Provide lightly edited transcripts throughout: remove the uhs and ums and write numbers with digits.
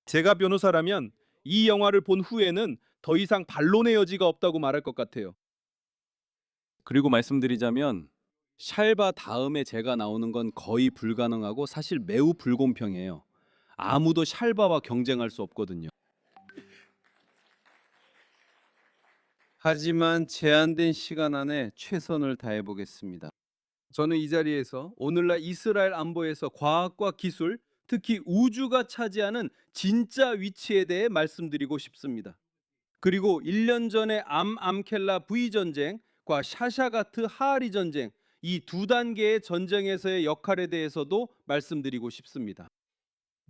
제가 변호사라면 이 영화를 본 후에는 더 이상 반론의 여지가 없다고 말할 것 같아요. 그리고 말씀드리자면 샬바 다음에 제가 나오는 건 거의 불가능하고 사실 매우 불공평해요. 아무도 샬바와 경쟁할 수 없거든요. 하지만 제한된 시간 안에 최선을 다해 보겠습니다. 저는 이 자리에서 오늘날 이스라엘 안보에서 과학과 기술, 특히 우주가 차지하는 진짜 위치에 대해 말씀드리고 싶습니다. 그리고 1년 전의 암암켈라 V 전쟁과 샤샤가트 하아리 전쟁, 이 두 단계의 전쟁에서의 역할에 대해서도 말씀드리고 싶습니다.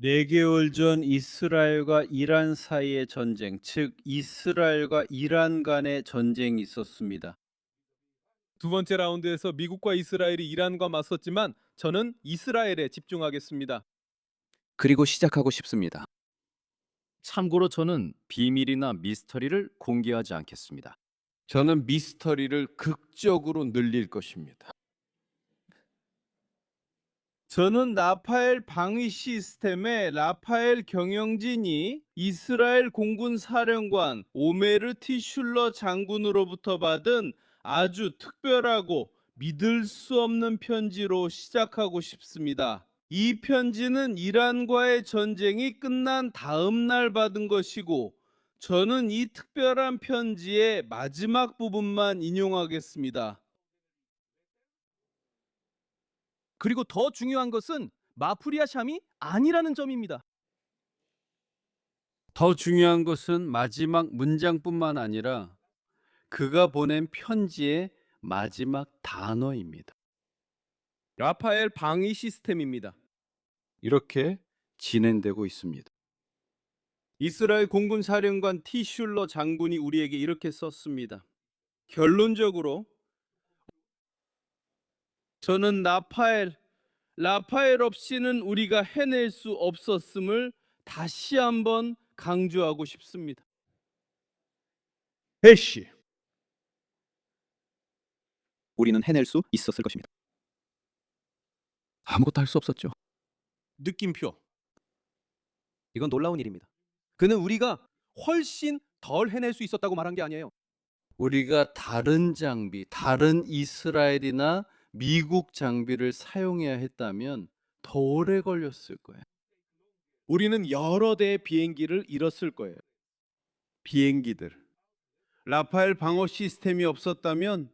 4개월 전 이스라엘과 이란 사이의 전쟁, 즉 이스라엘과 이란 간의 전쟁이 있었습니다. 두 번째 라운드에서 미국과 이스라엘이 이란과 맞섰지만 저는 이스라엘에 집중하겠습니다. 그리고 시작하고 싶습니다. 참고로 저는 비밀이나 미스터리를 공개하지 않겠습니다. 저는 미스터리를 극적으로 늘릴 것입니다. 저는 라파엘 방위 시스템의 라파엘 경영진이 이스라엘 공군 사령관 오메르 티슐러 장군으로부터 받은 아주 특별하고 믿을 수 없는 편지로 시작하고 싶습니다. 이 편지는 이란과의 전쟁이 끝난 다음 날 받은 것이고 저는 이 특별한 편지의 마지막 부분만 인용하겠습니다. 그리고 더 중요한 것은 마프리아 샴이 아니라는 점입니다. 더 중요한 것은 마지막 문장뿐만 아니라 그가 보낸 편지의 마지막 단어입니다. 라파엘 방위 시스템입니다. 이렇게 진행되고 있습니다. 이스라엘 공군 사령관 티슐러 장군이 우리에게 이렇게 썼습니다. 결론적으로 저는 라파엘 없이는 우리가 해낼 수 없었음을 다시 한번 강조하고 싶습니다. 해시. 우리는 해낼 수 있었을 것입니다. 아무것도 할 수 없었죠. 느낌표. 이건 놀라운 일입니다. 그는 우리가 훨씬 덜 해낼 수 있었다고 말한 게 아니에요. 우리가 다른 장비, 다른 이스라엘이나 미국 장비를 사용해야 했다면 더 오래 걸렸을 거예요. 우리는 여러 대의 비행기를 잃었을 거예요. 비행기들. 라파엘 방어 시스템이 없었다면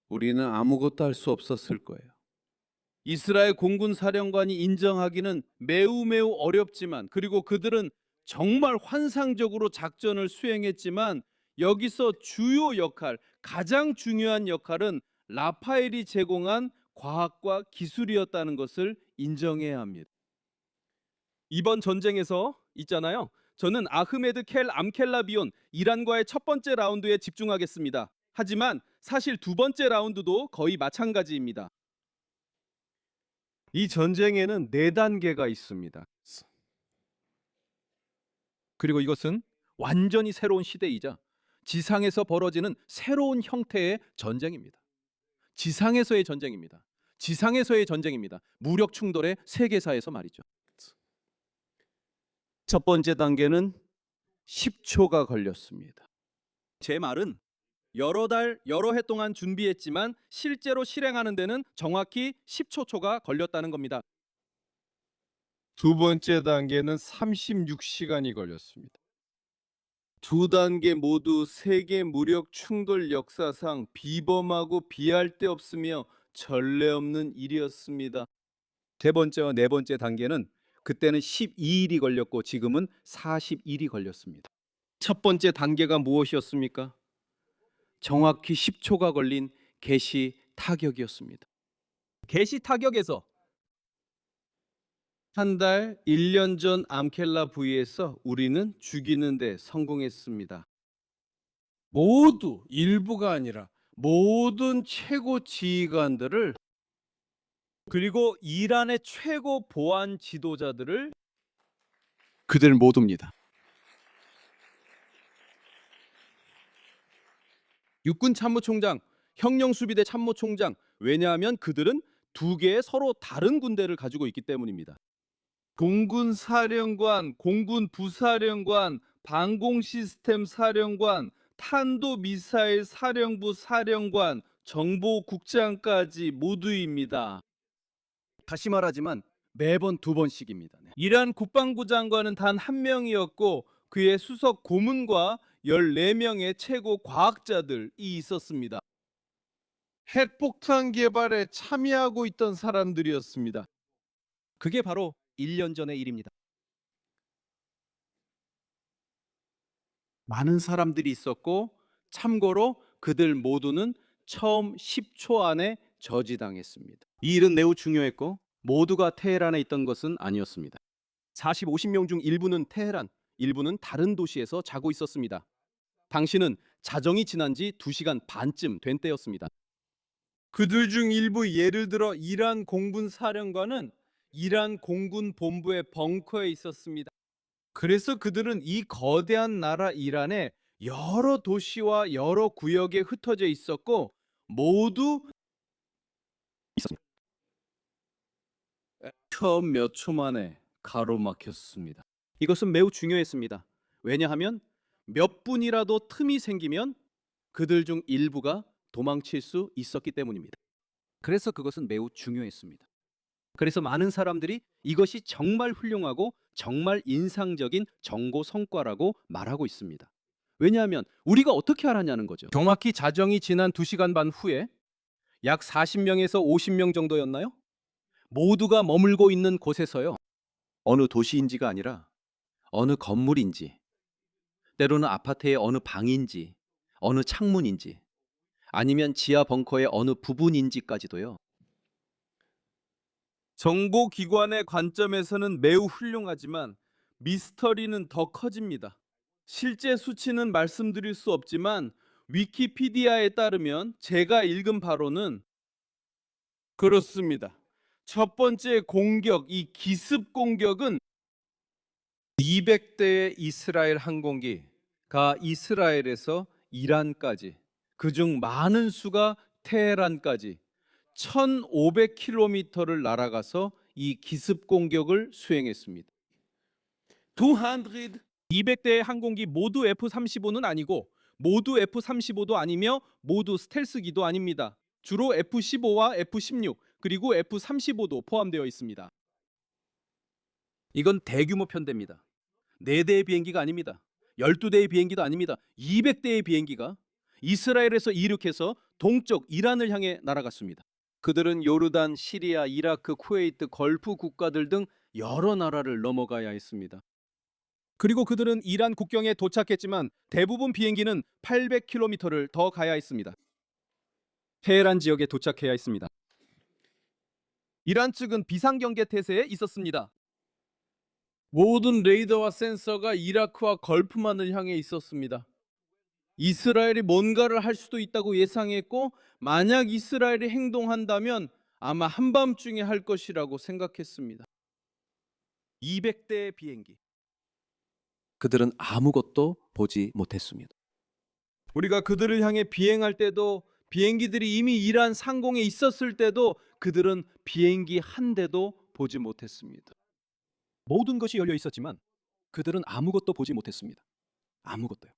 우리는 아무것도 할 수 없었을 거예요. 이스라엘 공군 사령관이 인정하기는 매우 어렵지만 그리고 그들은 정말 환상적으로 작전을 수행했지만 여기서 주요 역할, 가장 중요한 역할은 라파엘이 제공한 과학과 기술이었다는 것을 인정해야 합니다. 이번 전쟁에서 있잖아요. 저는 아흐메드 켈 암켈라비온 이란과의 첫 번째 라운드에 집중하겠습니다. 하지만 사실 두 번째 라운드도 거의 마찬가지입니다. 이 전쟁에는 4단계가 있습니다. 그리고 이것은 완전히 새로운 시대이자 지상에서 벌어지는 새로운 형태의 전쟁입니다. 지상에서의 전쟁입니다. 지상에서의 전쟁입니다. 무력 충돌의 세계사에서 말이죠. 첫 번째 단계는 10초가 걸렸습니다. 제 말은 여러 달, 여러 해 동안 준비했지만 실제로 실행하는 데는 정확히 10초가 걸렸다는 겁니다. 두 번째 단계는 36시간이 걸렸습니다. 두 단계 모두 세계 무력 충돌 역사상 비범하고 비할 데 없으며 전례 없는 일이었습니다. 세 번째와 네 번째 단계는 그때는 12일이 걸렸고 지금은 40일이 걸렸습니다. 첫 번째 단계가 무엇이었습니까? 정확히 10초가 걸린 개시 타격이었습니다. 개시 타격에서 한 달 1년 전 암켈라 부위에서 우리는 죽이는 데 성공했습니다. 모두 일부가 아니라 모든 최고 지휘관들을 그리고 이란의 최고 보안 지도자들을 그들 모두입니다. 육군 참모총장, 형령수비대 참모총장, 왜냐하면 그들은 두 개의 서로 다른 군대를 가지고 있기 때문입니다. 공군 사령관, 공군 부사령관, 방공 시스템 사령관, 탄도 미사일 사령부 사령관, 정보국장까지 모두입니다. 다시 말하지만 매번 두 번씩입니다. 네. 이란 국방부 장관은 단 한 명이었고 그의 수석 고문과 14명의 최고 과학자들이 있었습니다. 핵폭탄 개발에 참여하고 있던 사람들이었습니다. 그게 바로 1년 전의 일입니다. 많은 사람들이 있었고 참고로 그들 모두는 처음 10초 안에 저지당했습니다. 이 일은 매우 중요했고 모두가 테헤란에 있던 것은 아니었습니다. 50명 중 일부는 테헤란, 일부는 다른 도시에서 자고 있었습니다. 당신은 자정이 지난 지 2시간 반쯤 된 때였습니다. 그들 중 일부, 예를 들어 이란 공군 사령관은 이란 공군 본부의 벙커에 있었습니다. 그래서 그들은 이 거대한 나라 이란의 여러 도시와 여러 구역에 흩어져 있었고 모두 있었습니다. 처음 몇 초 만에 가로막혔습니다. 이것은 매우 중요했습니다. 왜냐하면 몇 분이라도 틈이 생기면 그들 중 일부가 도망칠 수 있었기 때문입니다. 그래서 그것은 매우 중요했습니다. 그래서 많은 사람들이 이것이 정말 훌륭하고 정말 인상적인 정보 성과라고 말하고 있습니다. 왜냐하면 우리가 어떻게 알았냐는 거죠. 정확히 자정이 지난 2시간 반 후에 약 40명에서 50명 정도였나요? 모두가 머물고 있는 곳에서요. 어느 도시인지가 아니라 어느 건물인지, 때로는 아파트의 어느 방인지, 어느 창문인지, 아니면 지하 벙커의 어느 부분인지까지도요. 정보기관의 관점에서는 매우 훌륭하지만 미스터리는 더 커집니다. 실제 수치는 말씀드릴 수 없지만 위키피디아에 따르면 제가 읽은 바로는 그렇습니다. 첫 번째 공격, 이 기습 공격은 200대의 이스라엘 항공기가 이스라엘에서 이란까지, 그중 많은 수가 테헤란까지 1500km를 날아가서 이 기습 공격을 수행했습니다. 200대의 항공기 모두 F-35는 아니고 모두 F-35도 아니며 모두 스텔스기도 아닙니다. 주로 F-15와 F-16 그리고 F-35도 포함되어 있습니다. 이건 대규모 편대입니다. 4대의 비행기가 아닙니다. 12대의 비행기도 아닙니다. 200대의 비행기가 이스라엘에서 이륙해서 동쪽 이란을 향해 날아갔습니다. 그들은 요르단, 시리아, 이라크, 쿠웨이트, 걸프 국가들 등 여러 나라를 넘어가야 했습니다. 그리고 그들은 이란 국경에 도착했지만 대부분 비행기는 800km를 더 가야 했습니다. 테헤란 지역에 도착해야 했습니다. 이란 측은 비상경계 태세에 있었습니다. 모든 레이더와 센서가 이라크와 걸프만을 향해 있었습니다. 이스라엘이 뭔가를 할 수도 있다고 예상했고 만약 이스라엘이 행동한다면 아마 한밤중에 할 것이라고 생각했습니다. 200대의 비행기. 그들은 아무것도 보지 못했습니다. 우리가 그들을 향해 비행할 때도 비행기들이 이미 이란 상공에 있었을 때도 그들은 비행기 한 대도 보지 못했습니다. 모든 것이 열려 있었지만 그들은 아무것도 보지 못했습니다. 아무것도요.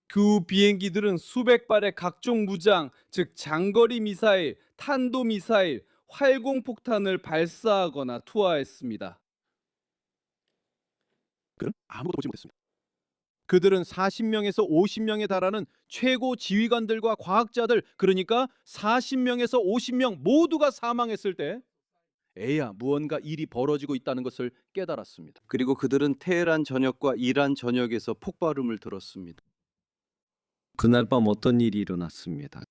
그 비행기들은 수백 발의 각종 무장, 즉 장거리 미사일, 탄도 미사일, 활공폭탄을 발사하거나 투하했습니다. 그들은 아무것도 보지 못했습니다. 그들은 40명에서 50명에 달하는 최고 지휘관들과 과학자들, 그러니까 40명에서 50명 모두가 사망했을 때 에야 무언가 일이 벌어지고 있다는 것을 깨달았습니다. 그리고 그들은 테헤란 전역과 이란 전역에서 폭발음을 들었습니다. 그날 밤 어떤 일이 일어났습니다.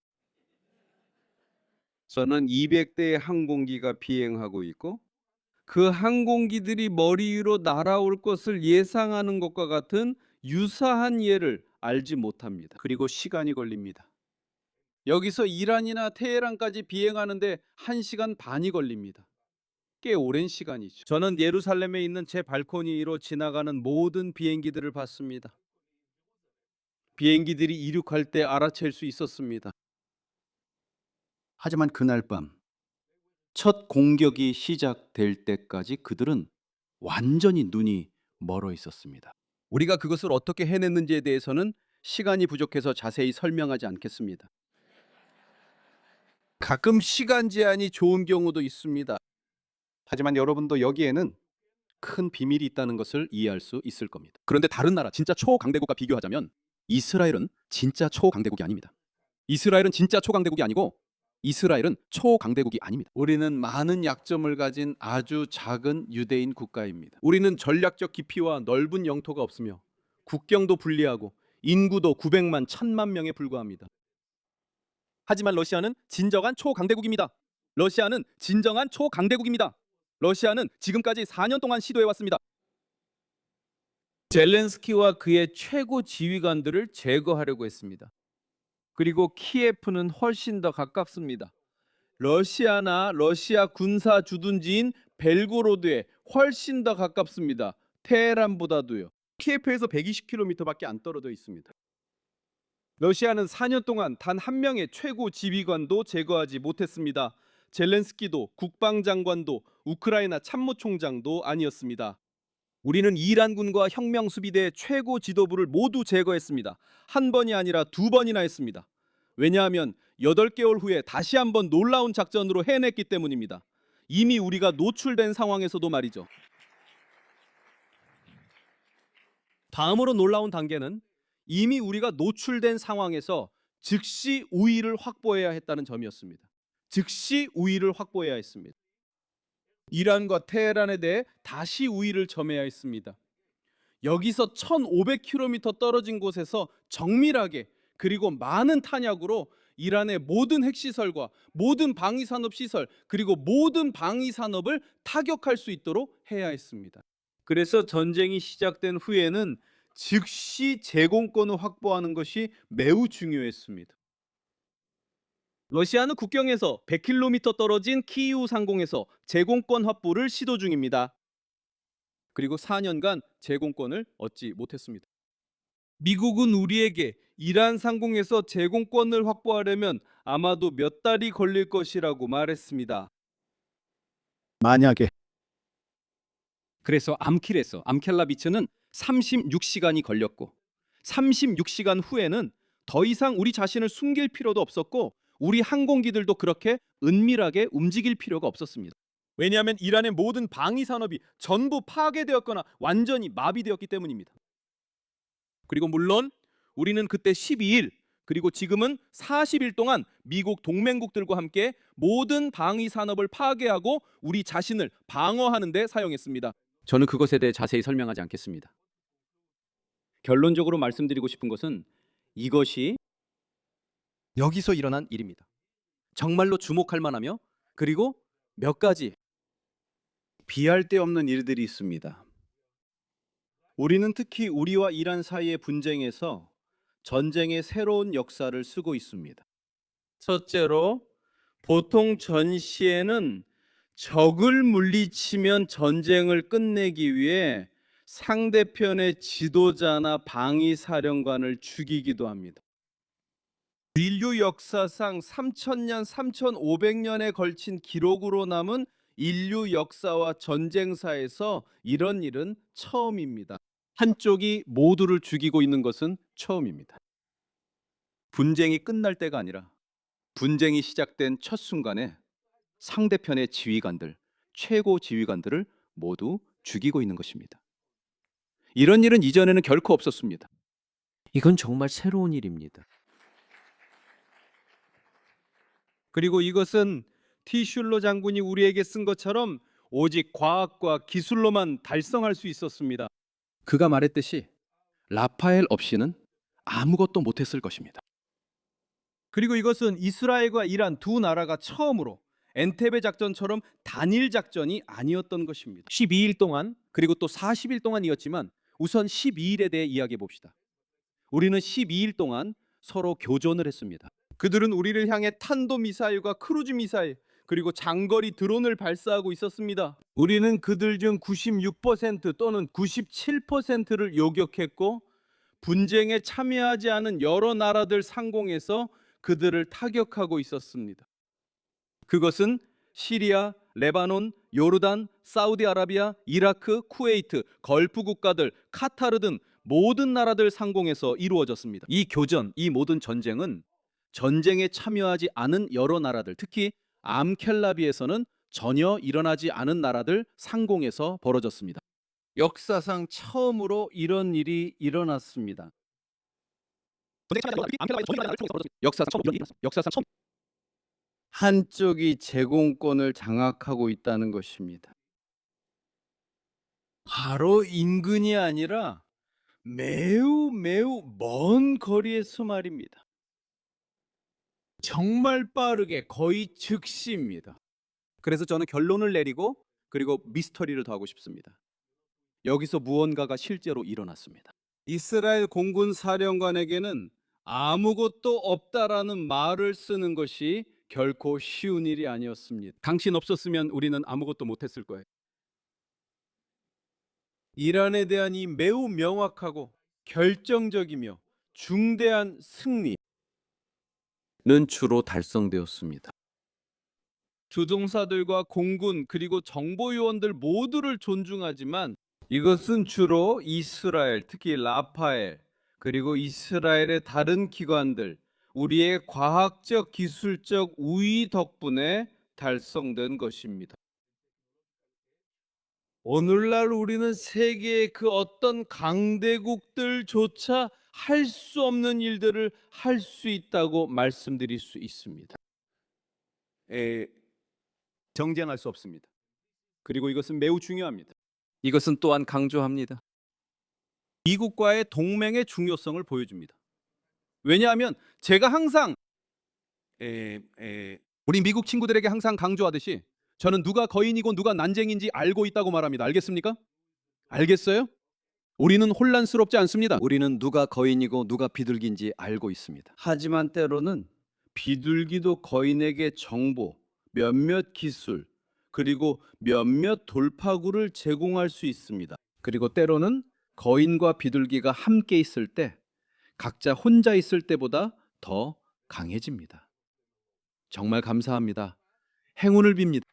저는 200대의 항공기가 비행하고 있고 그 항공기들이 머리 위로 날아올 것을 예상하는 것과 같은 유사한 예를 알지 못합니다. 그리고 시간이 걸립니다. 여기서 이란이나 테헤란까지 비행하는데 1시간 반이 걸립니다. 꽤 오랜 시간이죠. 저는 예루살렘에 있는 제 발코니로 지나가는 모든 비행기들을 봤습니다. 비행기들이 이륙할 때 알아챌 수 있었습니다. 하지만 그날 밤 첫 공격이 시작될 때까지 그들은 완전히 눈이 멀어 있었습니다. 우리가 그것을 어떻게 해냈는지에 대해서는 시간이 부족해서 자세히 설명하지 않겠습니다. 가끔 시간 제한이 좋은 경우도 있습니다. 하지만 여러분도 여기에는 큰 비밀이 있다는 것을 이해할 수 있을 겁니다. 그런데 다른 나라 진짜 초강대국과 비교하자면 이스라엘은 진짜 초강대국이 아닙니다. 이스라엘은 진짜 초강대국이 아니고 이스라엘은 초강대국이 아닙니다. 우리는 많은 약점을 가진 아주 작은 유대인 국가입니다. 우리는 전략적 깊이와 넓은 영토가 없으며 국경도 불리하고 인구도 900만 1000만 명에 불과합니다. 하지만 러시아는 진정한 초강대국입니다. 러시아는 진정한 초강대국입니다. 러시아는 지금까지 4년 동안 시도해 왔습니다. 젤렌스키와 그의 최고 지휘관들을 제거하려고 했습니다. 그리고 키예프는 훨씬 더 가깝습니다. 러시아나 러시아 군사 주둔지인 벨고로드에 훨씬 더 가깝습니다. 테헤란보다도요. 키예프에서 120km밖에 안 떨어져 있습니다. 러시아는 4년 동안 단 한 명의 최고 지휘관도 제거하지 못했습니다. 젤렌스키도 국방장관도 우크라이나 참모총장도 아니었습니다. 우리는 이란군과 혁명수비대 최고 지도부를 모두 제거했습니다. 한 번이 아니라 2번이나 했습니다. 왜냐하면 8개월 후에 다시 한번 놀라운 작전으로 해냈기 때문입니다. 이미 우리가 노출된 상황에서도 말이죠. 다음으로 놀라운 단계는 이미 우리가 노출된 상황에서 즉시 우위를 확보해야 했다는 점이었습니다. 즉시 우위를 확보해야 했습니다. 이란과 테헤란에 대해 다시 우위를 점해야 했습니다. 여기서 1500km 떨어진 곳에서 정밀하게 그리고 많은 탄약으로 이란의 모든 핵시설과 모든 방위산업시설 그리고 모든 방위산업을 타격할 수 있도록 해야 했습니다. 그래서 전쟁이 시작된 후에는 즉시 제공권을 확보하는 것이 매우 중요했습니다. 러시아는 국경에서 100km 떨어진 키이우 상공에서 제공권 확보를 시도 중입니다. 그리고 4년간 제공권을 얻지 못했습니다. 미국은 우리에게 이란 상공에서 제공권을 확보하려면 아마도 몇 달이 걸릴 것이라고 말했습니다. 만약에 그래서 암켈라비츠는 36시간이 걸렸고 36시간 후에는 더 이상 우리 자신을 숨길 필요도 없었고 우리 항공기들도 그렇게 은밀하게 움직일 필요가 없었습니다. 왜냐하면 이란의 모든 방위 산업이 전부 파괴되었거나 완전히 마비되었기 때문입니다. 그리고 물론 우리는 그때 12일 그리고 지금은 40일 동안 미국 동맹국들과 함께 모든 방위 산업을 파괴하고 우리 자신을 방어하는 데 사용했습니다. 저는 그것에 대해 자세히 설명하지 않겠습니다. 결론적으로 말씀드리고 싶은 것은 이것이 여기서 일어난 일입니다. 정말로 주목할 만하며 그리고 몇 가지 비할 데 없는 일들이 있습니다. 우리는 특히 우리와 이란 사이의 분쟁에서 전쟁의 새로운 역사를 쓰고 있습니다. 첫째로 보통 전시에는 적을 물리치면 전쟁을 끝내기 위해 상대편의 지도자나 방위사령관을 죽이기도 합니다. 인류 역사상 3000년, 3500년에 걸친 기록으로 남은 인류 역사와 전쟁사에서 이런 일은 처음입니다. 한쪽이 모두를 죽이고 있는 것은 처음입니다. 분쟁이 끝날 때가 아니라 분쟁이 시작된 첫 순간에 상대편의 지휘관들, 최고 지휘관들을 모두 죽이고 있는 것입니다. 이런 일은 이전에는 결코 없었습니다. 이건 정말 새로운 일입니다. 그리고 이것은 티슐로 장군이 우리에게 쓴 것처럼 오직 과학과 기술로만 달성할 수 있었습니다. 그가 말했듯이 라파엘 없이는 아무것도 못했을 것입니다. 그리고 이것은 이스라엘과 이란 두 나라가 처음으로 엔테베 작전처럼 단일 작전이 아니었던 것입니다. 12일 동안 그리고 또 40일 동안이었지만 우선 12일에 대해 이야기해 봅시다. 우리는 12일 동안 서로 교전을 했습니다. 그들은 우리를 향해 탄도미사일과 크루즈미사일 그리고 장거리 드론을 발사하고 있었습니다. 우리는 그들 중 96% 또는 97%를 요격했고 분쟁에 참여하지 않은 여러 나라들 상공에서 그들을 타격하고 있었습니다. 그것은 시리아, 레바논, 요르단, 사우디아라비아, 이라크, 쿠웨이트, 걸프 국가들, 카타르 등 모든 나라들 상공에서 이루어졌습니다. 이 교전, 이 모든 전쟁은 전쟁에 참여하지 않은 여러 나라들, 특히 암켈라비에서는 전혀 일어나지 않은 나라들 상공에서 벌어졌습니다. 역사상 처음으로 이런 일이 일어났습니다. 역사상 처음 한쪽이 제공권을 장악하고 있다는 것입니다. 바로 인근이 아니라 매우 먼 거리에서 말입니다. 정말 빠르게 거의 즉시입니다. 그래서 저는 결론을 내리고 그리고 미스터리를 더하고 싶습니다. 여기서 무언가가 실제로 일어났습니다. 이스라엘 공군 사령관에게는 아무것도 없다라는 말을 쓰는 것이 결코 쉬운 일이 아니었습니다. 당신 없었으면 우리는 아무것도 못했을 거예요. 이란에 대한 이 매우 명확하고 결정적이며 중대한 승리는 주로 달성되었습니다. 주동사들과 공군 그리고 정보요원들 모두를 존중하지만 이것은 주로 이스라엘, 특히 라파엘 그리고 이스라엘의 다른 기관들, 우리의 과학적 기술적 우위 덕분에 달성된 것입니다. 오늘날 우리는 세계의 그 어떤 강대국들조차 할 수 없는 일들을 할 수 있다고 말씀드릴 수 있습니다. 정쟁할 수 없습니다. 그리고 이것은 매우 중요합니다. 이것은 또한 강조합니다. 미국과의 동맹의 중요성을 보여줍니다. 왜냐하면 제가 항상 우리 미국 친구들에게 항상 강조하듯이 저는 누가 거인이고 누가 난쟁인지 알고 있다고 말합니다. 알겠습니까? 알겠어요? 우리는 혼란스럽지 않습니다. 우리는 누가 거인이고 누가 비둘기인지 알고 있습니다. 하지만 때로는 비둘기도 거인에게 정보, 몇몇 기술, 그리고 몇몇 돌파구를 제공할 수 있습니다. 그리고 때로는 거인과 비둘기가 함께 있을 때 각자 혼자 있을 때보다 더 강해집니다. 정말 감사합니다. 행운을 빕니다.